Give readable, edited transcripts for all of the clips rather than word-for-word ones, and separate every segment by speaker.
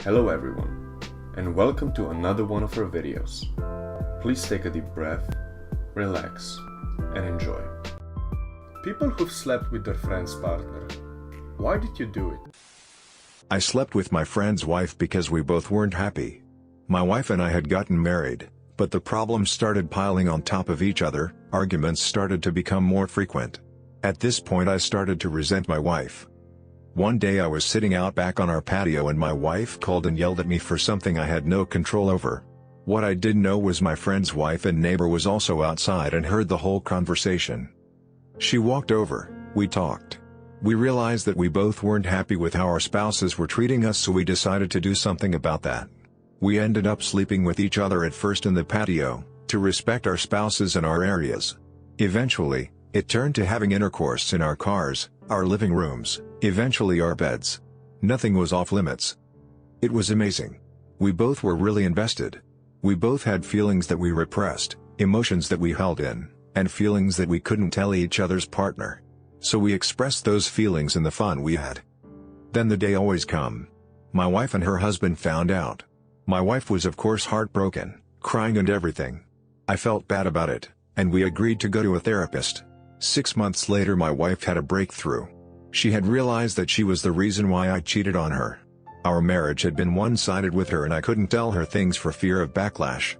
Speaker 1: Hello everyone, and welcome to another one of our videos. Please take a deep breath, relax, and enjoy. People who've slept with their friend's partner. Why did you do it?
Speaker 2: I slept with my friend's wife because we both weren't happy. My wife and I had gotten married, but the problems started piling on top of each other. Arguments started to become more frequent. At this point I started to resent my wife. One day I was sitting out back on our patio and my wife called and yelled at me for something I had no control over. What I didn't know was my friend's wife and neighbor was also outside and heard the whole conversation. She walked over, we talked. We realized that we both weren't happy with how our spouses were treating us, so we decided to do something about that. We ended up sleeping with each other at first in the patio, to respect our spouses and our areas. Eventually, it turned to having intercourse in our cars, our living rooms, eventually our beds. Nothing was off limits. It was amazing. We both were really invested. We both had feelings that we repressed, emotions that we held in, and feelings that we couldn't tell each other's partner. So we expressed those feelings in the fun we had. Then the day always come. My wife and her husband found out. My wife was of course heartbroken, crying and everything. I felt bad about it, and we agreed to go to a therapist. 6 months later my wife had a breakthrough. She had realized that she was the reason why I cheated on her. Our marriage had been one-sided with her and I couldn't tell her things for fear of backlash.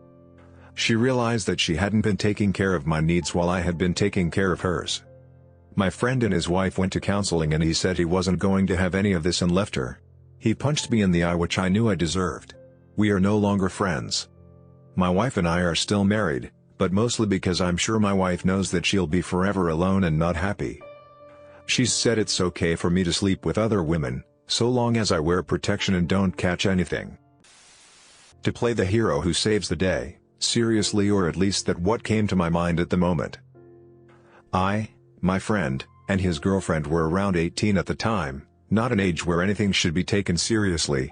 Speaker 2: She realized that she hadn't been taking care of my needs while I had been taking care of hers. My friend and his wife went to counseling and he said he wasn't going to have any of this and left her. He punched me in the eye, which I knew I deserved. We are no longer friends. My wife and I are still married, but mostly because I'm sure my wife knows that she'll be forever alone and not happy. She's said it's okay for me to sleep with other women, so long as I wear protection and don't catch anything. To play the hero who saves the day, seriously, or at least that what came to my mind at the moment. I, my friend, and his girlfriend were around 18 at the time, not an age where anything should be taken seriously.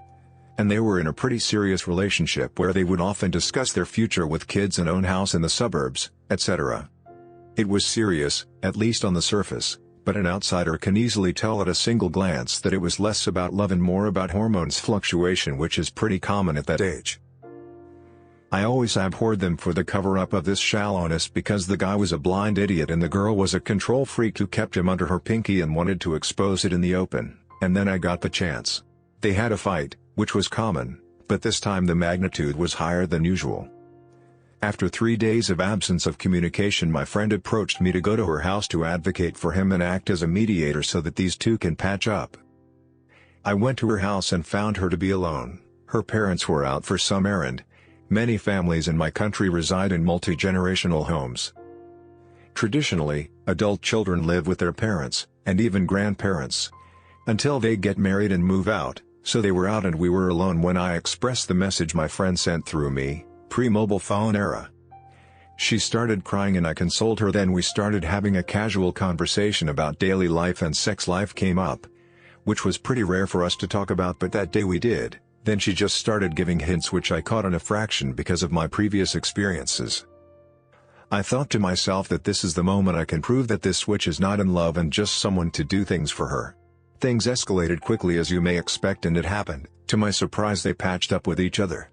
Speaker 2: And they were in a pretty serious relationship where they would often discuss their future with kids and own house in the suburbs, etc. It was serious, at least on the surface, but an outsider can easily tell at a single glance that it was less about love and more about hormones fluctuation, which is pretty common at that age. I always abhorred them for the cover-up of this shallowness because the guy was a blind idiot and the girl was a control freak who kept him under her pinky and wanted to expose it in the open, and then I got the chance. They had a fight, which was common, but this time the magnitude was higher than usual. After 3 days of absence of communication, my friend approached me to go to her house to advocate for him and act as a mediator so that these two can patch up. I went to her house and found her to be alone. Her parents were out for some errand. Many families in my country reside in multi-generational homes. Traditionally, adult children live with their parents, and even grandparents, until they get married and move out, so they were out and we were alone when I expressed the message my friend sent through me. Pre-mobile phone era. She started crying and I consoled her. Then we started having a casual conversation about daily life, and sex life came up, which was pretty rare for us to talk about, but that day we did. Then she just started giving hints, which I caught in a fraction because of my previous experiences. I thought to myself that this is the moment I can prove that this switch is not in love and just someone to do things for her. Things escalated quickly, as you may expect, and it happened. To my surprise, they patched up with each other.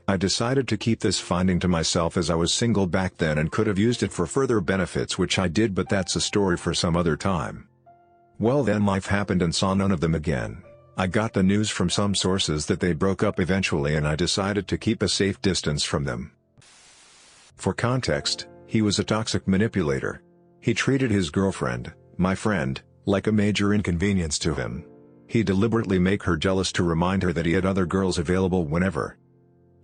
Speaker 2: I decided to keep this finding to myself as I was single back then and could have used it for further benefits, which I did, but that's a story for some other time. Well, then life happened and saw none of them again. I got the news from some sources that they broke up eventually, and I decided to keep a safe distance from them. For context, he was a toxic manipulator. He treated his girlfriend, my friend, like a major inconvenience to him. He deliberately made her jealous to remind her that he had other girls available whenever.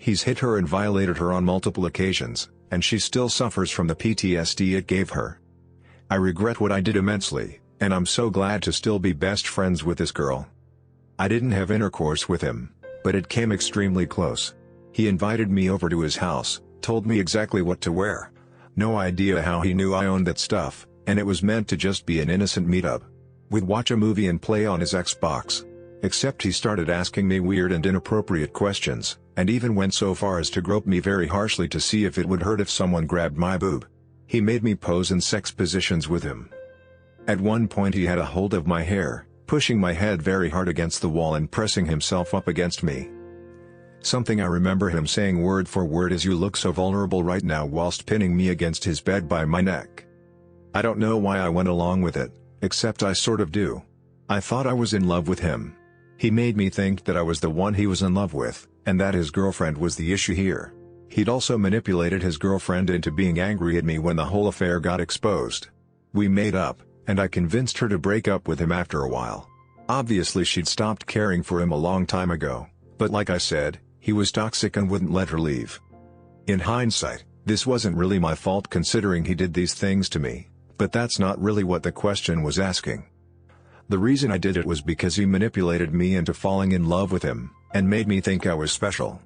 Speaker 2: He's hit her and violated her on multiple occasions, and she still suffers from the PTSD it gave her. I regret what I did immensely, and I'm so glad to still be best friends with this girl. I didn't have intercourse with him, but it came extremely close. He invited me over to his house, told me exactly what to wear. No idea how he knew I owned that stuff, and it was meant to just be an innocent meetup. We'd watch a movie and play on his Xbox. Except he started asking me weird and inappropriate questions, and even went so far as to grope me very harshly to see if it would hurt if someone grabbed my boob. He made me pose in sex positions with him. At one point he had a hold of my hair, pushing my head very hard against the wall and pressing himself up against me. Something I remember him saying word for word is, "You look so vulnerable right now," whilst pinning me against his bed by my neck. I don't know why I went along with it, except I sort of do. I thought I was in love with him. He made me think that I was the one he was in love with, and that his girlfriend was the issue here. He'd also manipulated his girlfriend into being angry at me when the whole affair got exposed. We made up, and I convinced her to break up with him after a while. Obviously she'd stopped caring for him a long time ago, but like I said, he was toxic and wouldn't let her leave. In hindsight, this wasn't really my fault considering he did these things to me, but that's not really what the question was asking. The reason I did it was because he manipulated me into falling in love with him, and made me think I was special.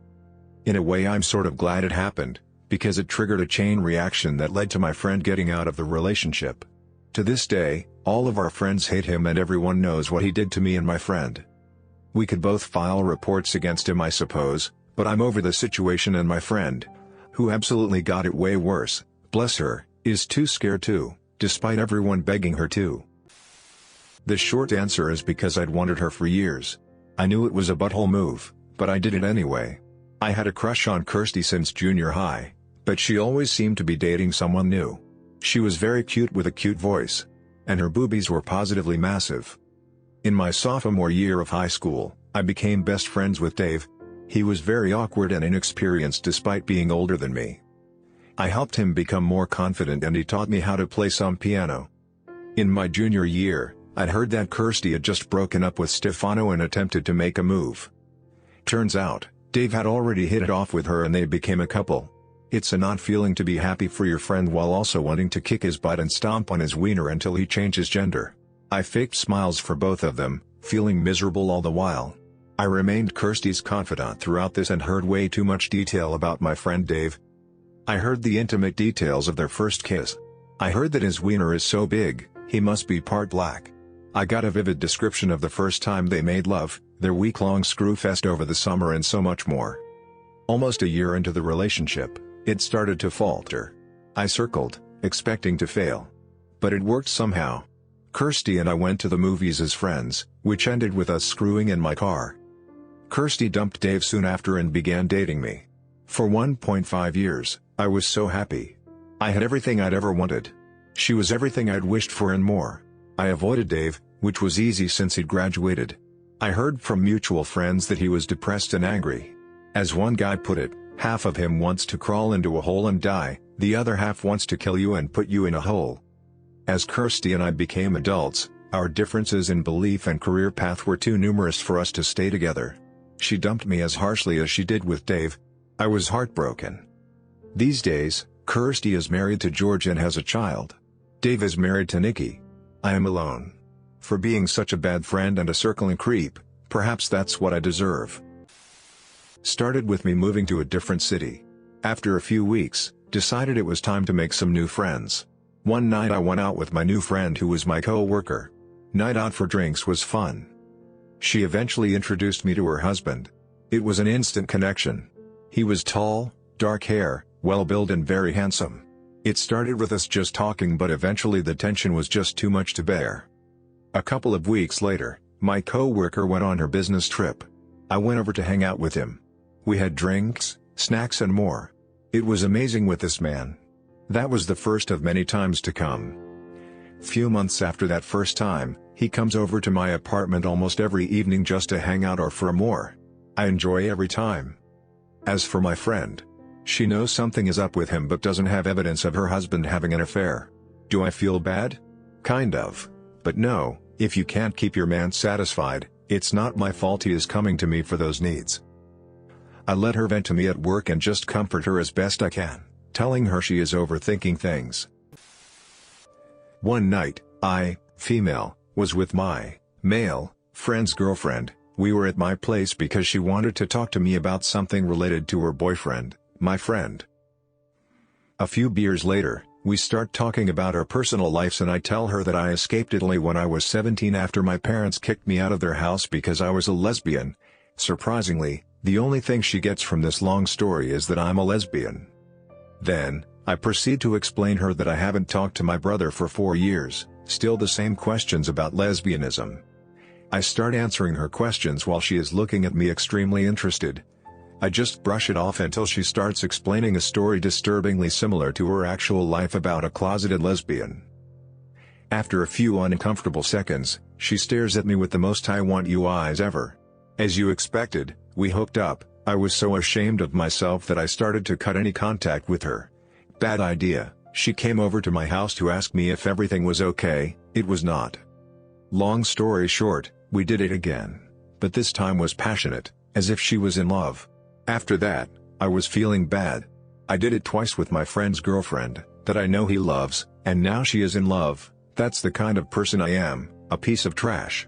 Speaker 2: In a way I'm sort of glad it happened, because it triggered a chain reaction that led to my friend getting out of the relationship. To this day, all of our friends hate him and everyone knows what he did to me and my friend. We could both file reports against him I suppose, but I'm over the situation, and my friend, who absolutely got it way worse, bless her, is too scared to, despite everyone begging her to. The short answer is because I'd wanted her for years. I knew it was a butthole move, but I did it anyway. I had a crush on Kirsty since junior high, but she always seemed to be dating someone new. She was very cute with a cute voice. And her boobies were positively massive. In my sophomore year of high school, I became best friends with Dave. He was very awkward and inexperienced despite being older than me. I helped him become more confident and he taught me how to play some piano. In my junior year, I'd heard that Kirsty had just broken up with Stefano and attempted to make a move. Turns out, Dave had already hit it off with her and they became a couple. It's an odd feeling to be happy for your friend while also wanting to kick his butt and stomp on his wiener until he changes gender. I faked smiles for both of them, feeling miserable all the while. I remained Kirsty's confidant throughout this and heard way too much detail about my friend Dave. I heard the intimate details of their first kiss. I heard that his wiener is so big, he must be part black. I got a vivid description of the first time they made love, their week-long screw fest over the summer and so much more. Almost a year into the relationship, it started to falter. I circled, expecting to fail. But it worked somehow. Kirsty and I went to the movies as friends, which ended with us screwing in my car. Kirsty dumped Dave soon after and began dating me. For 1.5 years, I was so happy. I had everything I'd ever wanted. She was everything I'd wished for and more. I avoided Dave, which was easy since he'd graduated. I heard from mutual friends that he was depressed and angry. As one guy put it, half of him wants to crawl into a hole and die, the other half wants to kill you and put you in a hole. As Kirsty and I became adults, our differences in belief and career path were too numerous for us to stay together. She dumped me as harshly as she did with Dave. I was heartbroken. These days, Kirsty is married to George and has a child. Dave is married to Nikki. I am alone. For being such a bad friend and a circling creep, perhaps that's what I deserve. Started with me moving to a different city. After a few weeks, decided it was time to make some new friends. One night I went out with my new friend who was my co-worker. Night out for drinks was fun. She eventually introduced me to her husband. It was an instant connection. He was tall, dark hair, well-built and very handsome. It started with us just talking, but eventually the tension was just too much to bear. A couple of weeks later, my co-worker went on her business trip. I went over to hang out with him. We had drinks, snacks and more. It was amazing with this man. That was the first of many times to come. Few months after that first time, he comes over to my apartment almost every evening just to hang out or for more. I enjoy every time. As for my friend, she knows something is up with him but doesn't have evidence of her husband having an affair. Do I feel bad? Kind of. But no, if you can't keep your man satisfied, it's not my fault he is coming to me for those needs. I let her vent to me at work and just comfort her as best I can, telling her she is overthinking things. One night, I, female, was with my, male, friend's girlfriend. We were at my place because she wanted to talk to me about something related to her boyfriend, my friend. A few beers later, we start talking about our personal lives and I tell her that I escaped Italy when I was 17 after my parents kicked me out of their house because I was a lesbian. Surprisingly, the only thing she gets from this long story is that I'm a lesbian. Then, I proceed to explain her that I haven't talked to my brother for 4 years, still the same questions about lesbianism. I start answering her questions while she is looking at me extremely interested. I just brush it off until she starts explaining a story disturbingly similar to her actual life about a closeted lesbian. After a few uncomfortable seconds, she stares at me with the most "I want you" eyes ever. As you expected, we hooked up. I was so ashamed of myself that I started to cut any contact with her. Bad idea. She came over to my house to ask me if everything was okay. It was not. Long story short, we did it again. But this time was passionate, as if she was in love. After that, I was feeling bad. I did it twice with my friend's girlfriend, that I know he loves, and now she is in love. That's the kind of person I am, a piece of trash.